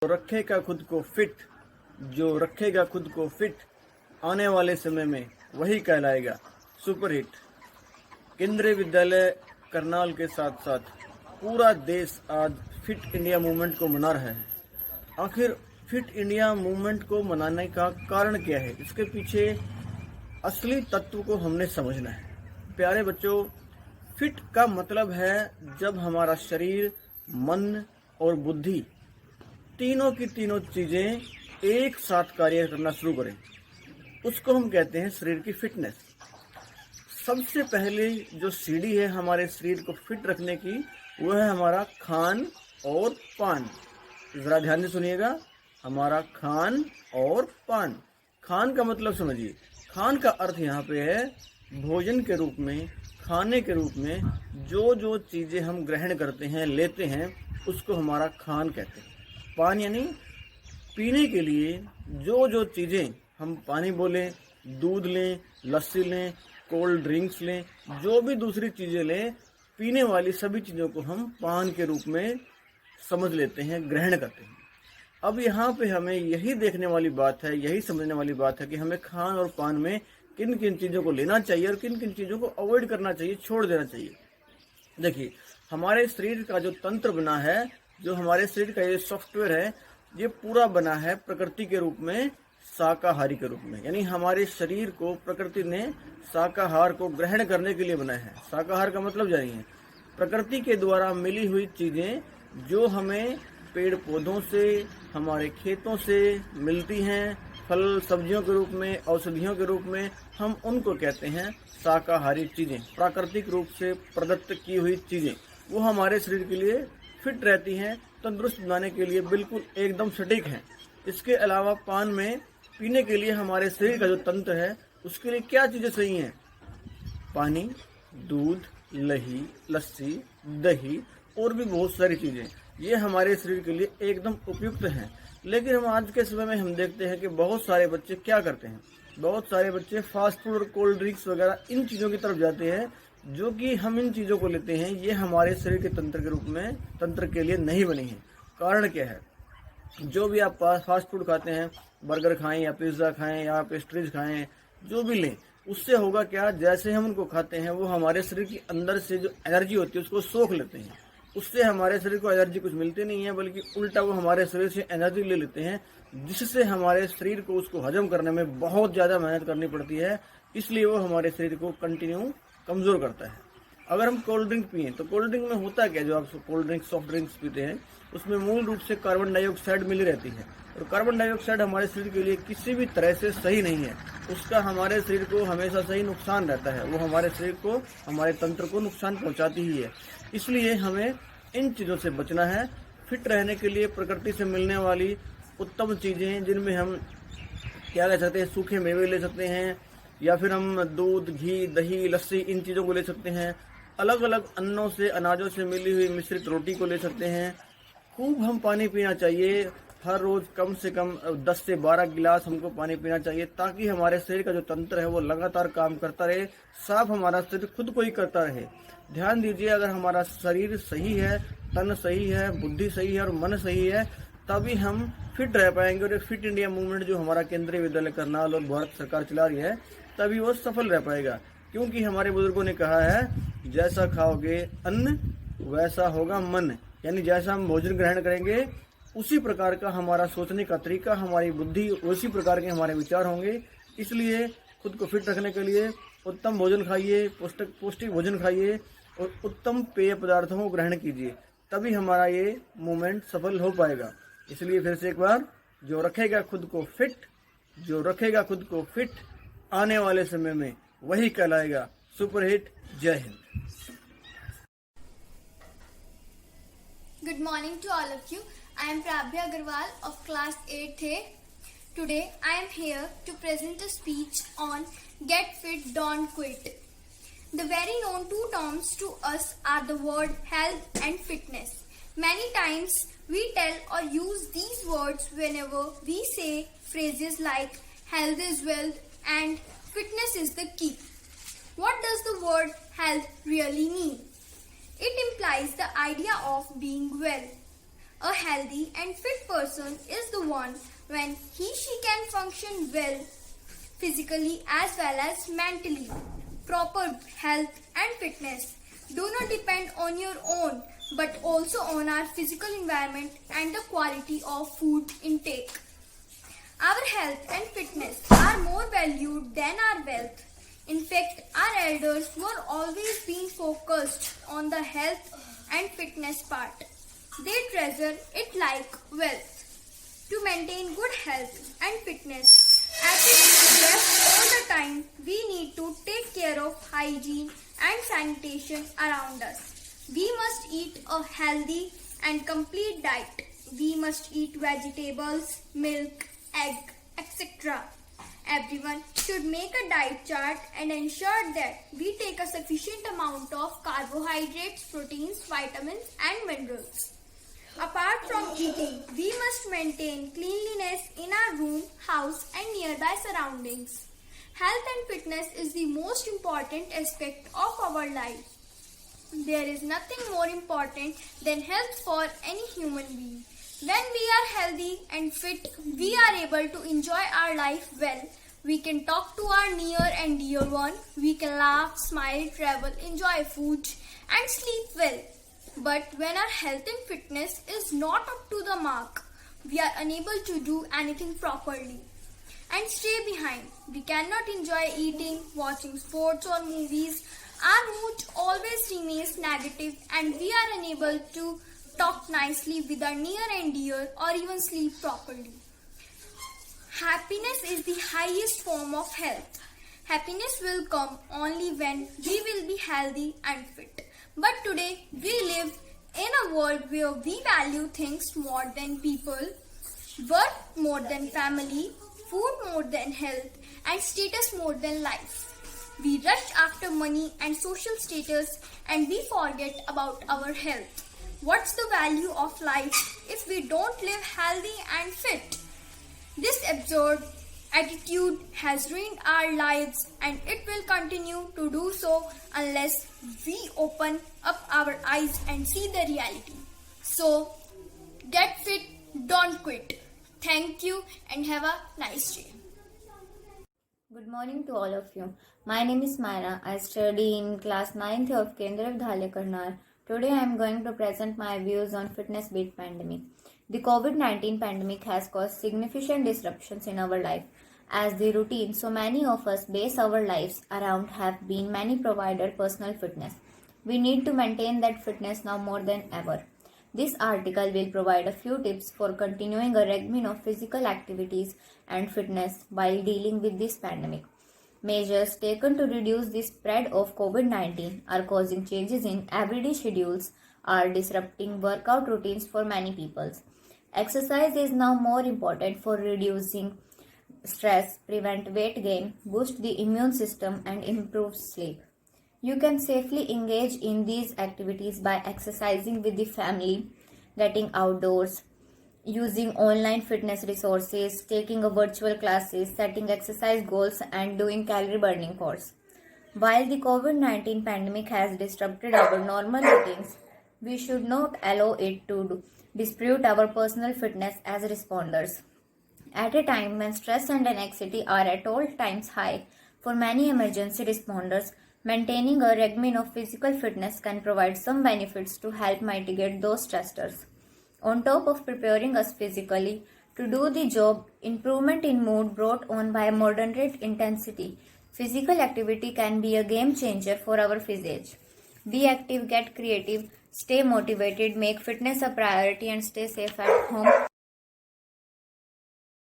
रखेगा खुद को फिट, जो रखेगा खुद को फिट, आने वाले समय में वही कहलाएगा सुपरहिट। केंद्रीय विद्यालय करनाल के साथ साथ पूरा देश आज फिट इंडिया मूवमेंट को मना रहा है। आखिर फिट इंडिया मूवमेंट को मनाने का कारण क्या है, इसके पीछे असली तत्व को हमने समझना है। प्यारे बच्चों, फिट का मतलब है जब हमारा शरीर, मन और बुद्धि तीनों की तीनों चीजें एक साथ कार्य करना शुरू करें, उसको हम कहते हैं शरीर की फिटनेस। सबसे पहले जो सीढ़ी है हमारे शरीर को फिट रखने की, वो है हमारा खान और पान। जरा ध्यान से सुनिएगा, हमारा खान और पान। खान का मतलब समझिए। खान का अर्थ यहाँ पे है भोजन के रूप में, खाने के रूप में जो जो चीजें हम ग्रहण करते हैं, लेते हैं, उसको हमारा खान कहते हैं। पान यानी पीने के लिए जो जो चीजें हम पानी बोलें, दूध लें, लस्सी लें, कोल्ड ड्रिंक्स लें, जो भी दूसरी चीजें लें, पीने वाली सभी चीजों को हम पान के रूप में समझ लेते हैं, ग्रहण करते हैं। अब यहाँ पे हमें यही देखने वाली बात है, यही समझने वाली बात है कि हमें खान और पान में किन किन चीजों को लेना चाहिए और किन किन चीजों को अवॉइड करना चाहिए, छोड़ देना चाहिए। देखिए, हमारे शरीर का जो तंत्र बना है, जो हमारे शरीर का ये सॉफ्टवेयर है, ये पूरा बना है प्रकृति के रूप में, शाकाहारी के रूप में। यानी हमारे शरीर को प्रकृति ने शाकाहार को ग्रहण करने के लिए बनाया है। शाकाहार का मतलब जानिए, प्रकृति के द्वारा मिली हुई चीजें जो हमें पेड़ पौधों से, हमारे खेतों से मिलती हैं, फल सब्जियों के रूप में, औषधियों के रूप में, हम उनको कहते हैं शाकाहारी चीजें। प्राकृतिक रूप से प्रदत्त की हुई चीजें वो हमारे शरीर के लिए फिट रहती हैं, तंदुरुस्त बनाने के लिए बिल्कुल एकदम सटीक हैं। इसके अलावा पान में पीने के लिए हमारे शरीर का जो तंत्र है, उसके लिए क्या चीजें सही हैं? पानी, दूध, लस्सी, दही और भी बहुत सारी चीजें, ये हमारे शरीर के लिए एकदम उपयुक्त हैं। लेकिन हम आज के समय में हम देखते हैं कि बहुत सारे बच्चे क्या करते हैं, बहुत सारे बच्चे फास्ट फूड और कोल्ड ड्रिंक्स वगैरह इन चीज़ों की तरफ जाते हैं, जो कि हम इन चीज़ों को लेते हैं, ये हमारे शरीर के तंत्र के रूप में, तंत्र के लिए नहीं बनी है। कारण क्या है? जो भी आप फास्ट फूड खाते हैं, बर्गर खाएं या पिज्ज़ा खाएं या पेस्ट्रीज खाएं, जो भी लें, उससे होगा क्या, जैसे हम उनको खाते हैं वो हमारे शरीर के अंदर से जो एनर्जी होती है उसको सोख लेते हैं। उससे हमारे शरीर को एनर्जी कुछ मिलती नहीं है, बल्कि उल्टा वो हमारे शरीर से एनर्जी ले लेते हैं, जिससे हमारे शरीर को उसको हजम करने में बहुत ज़्यादा मेहनत करनी पड़ती है। इसलिए वो हमारे शरीर को कंटिन्यू कमज़ोर करता है। अगर हम कोल्ड ड्रिंक पिए तो कोल्ड ड्रिंक में होता क्या, जो आप कोल्ड ड्रिंक, सॉफ्ट ड्रिंक्स पीते हैं, उसमें मूल रूप से कार्बन डाइऑक्साइड मिली रहती है। और कार्बन डाइऑक्साइड हमारे शरीर के लिए किसी भी तरह से सही नहीं है। उसका हमारे शरीर को हमेशा सही नुकसान रहता है। वो हमारे शरीर को, हमारे तंत्र को नुकसान पहुंचाती ही है। इसलिए हमें इन चीज़ों से बचना है। फिट रहने के लिए प्रकृति से मिलने वाली उत्तम चीज़ें, जिनमें हम क्या ले सकते हैं, सूखे मेवे ले सकते हैं, या फिर हम दूध, घी, दही, लस्सी, इन चीज़ों को ले सकते हैं। अलग अलग अन्नों से, अनाजों से मिली हुई मिश्रित रोटी को ले सकते हैं। खूब हम पानी पीना चाहिए। हर रोज कम से कम 10 से 12 गिलास हमको पानी पीना चाहिए, ताकि हमारे शरीर का जो तंत्र है वो लगातार काम करता रहे, साफ हमारा शरीर खुद को ही करता रहे। ध्यान दीजिए, अगर हमारा शरीर सही है, तन सही है, बुद्धि सही है और मन सही है, तभी हम फिट रह पाएंगे। और फिट इंडिया मूवमेंट जो हमारा केंद्रीय विद्यालय करनाल और भारत सरकार चला रही है, तभी वो सफल रह पाएगा। क्योंकि हमारे बुजुर्गों ने कहा है, जैसा खाओगे अन्न वैसा होगा मन। यानी जैसा हम भोजन ग्रहण करेंगे, उसी प्रकार का हमारा सोचने का तरीका, हमारी बुद्धि, उसी प्रकार के हमारे विचार होंगे। इसलिए खुद को फिट रखने के लिए उत्तम भोजन खाइए, पौष्टिक भोजन खाइए और उत्तम पेय पदार्थों को ग्रहण कीजिए, तभी हमारा ये मूवमेंट सफल हो पाएगा। इसलिए फिर से एक बार, जो रखेगा खुद को फिट, जो रखेगा खुद को फिट, आने वाले समय में वही कहलाएगा सुपरहिट। जय Hind. Good morning to all of you. I am Prabhya Agarwal of class 8A. Today I am here to present a speech on Get Fit, Don't Quit. The very known two terms to us are the word health and fitness. Many times we tell or use these words whenever we say phrases like health is wealth and fitness is the key. What does the word health really mean? It implies the idea of being well. A healthy and fit person is the one when she can function well physically as well as mentally. Proper health and fitness do not depend on your own but also on our physical environment and the quality of food intake. Our health and fitness are more valued than our wealth. In fact, our elders were always being focused on the health and fitness part. They treasure it like wealth. To maintain good health and fitness, as it stress all the time, we need to take care of hygiene and sanitation around us. We must eat a healthy and complete diet. We must eat vegetables, milk, egg, etc. Everyone should make a diet chart and ensure that we take a sufficient amount of carbohydrates, proteins, vitamins and minerals. Apart from eating, we must maintain cleanliness in our room, house and nearby surroundings. Health and fitness is the most important aspect of our life. There is nothing more important than health for any human being. When we are healthy and fit, we are able to enjoy our life well. We can talk to our near and dear one. We can laugh, smile, travel, enjoy food and sleep well. But when our health and fitness is not up to the mark, we are unable to do anything properly and stay behind. We cannot enjoy eating, watching sports or movies. Our mood always remains negative and we are unable to talk nicely with our near and dear or even sleep properly. Happiness is the highest form of health. Happiness will come only when we will be healthy and fit. But today we live in a world where we value things more than people, work more than family, food more than health, and status more than life. We rush after money and social status and we forget about our health. What's the value of life if we don't live healthy and fit? This absurd attitude has ruined our lives and it will continue to do so unless we open up our eyes and see the reality. So, get fit, don't quit. Thank you and have a nice day. Good morning to all of you. My name is Myra. I study in class 9th of Kendra Vidhalaya Karnar. Today I am going to present my views on fitness beat pandemic. The COVID-19 pandemic has caused significant disruptions in our life as the routine so many of us base our lives around have been many provided personal fitness. We need to maintain that fitness now more than ever. This article will provide a few tips for continuing a regimen of physical activities and fitness while dealing with this pandemic. Measures taken to reduce the spread of COVID-19 are causing changes in everyday schedules, are disrupting workout routines for many people. Exercise is now more important for reducing stress, prevent weight gain, boost the immune system and improve sleep. You can safely engage in these activities by exercising with the family, getting outdoors, using online fitness resources, taking a virtual classes, setting exercise goals and doing calorie burning course. While the COVID-19 pandemic has disrupted our normal routines, we should not allow it to dispute our personal fitness as responders. At a time when stress and anxiety are at all times high for many emergency responders, maintaining a regimen of physical fitness can provide some benefits to help mitigate those stressors. On top of preparing us physically to do the job, improvement in mood brought on by moderate intensity, physical activity can be a game changer for our physique. Be active, get creative, stay motivated, make fitness a priority and stay safe at home.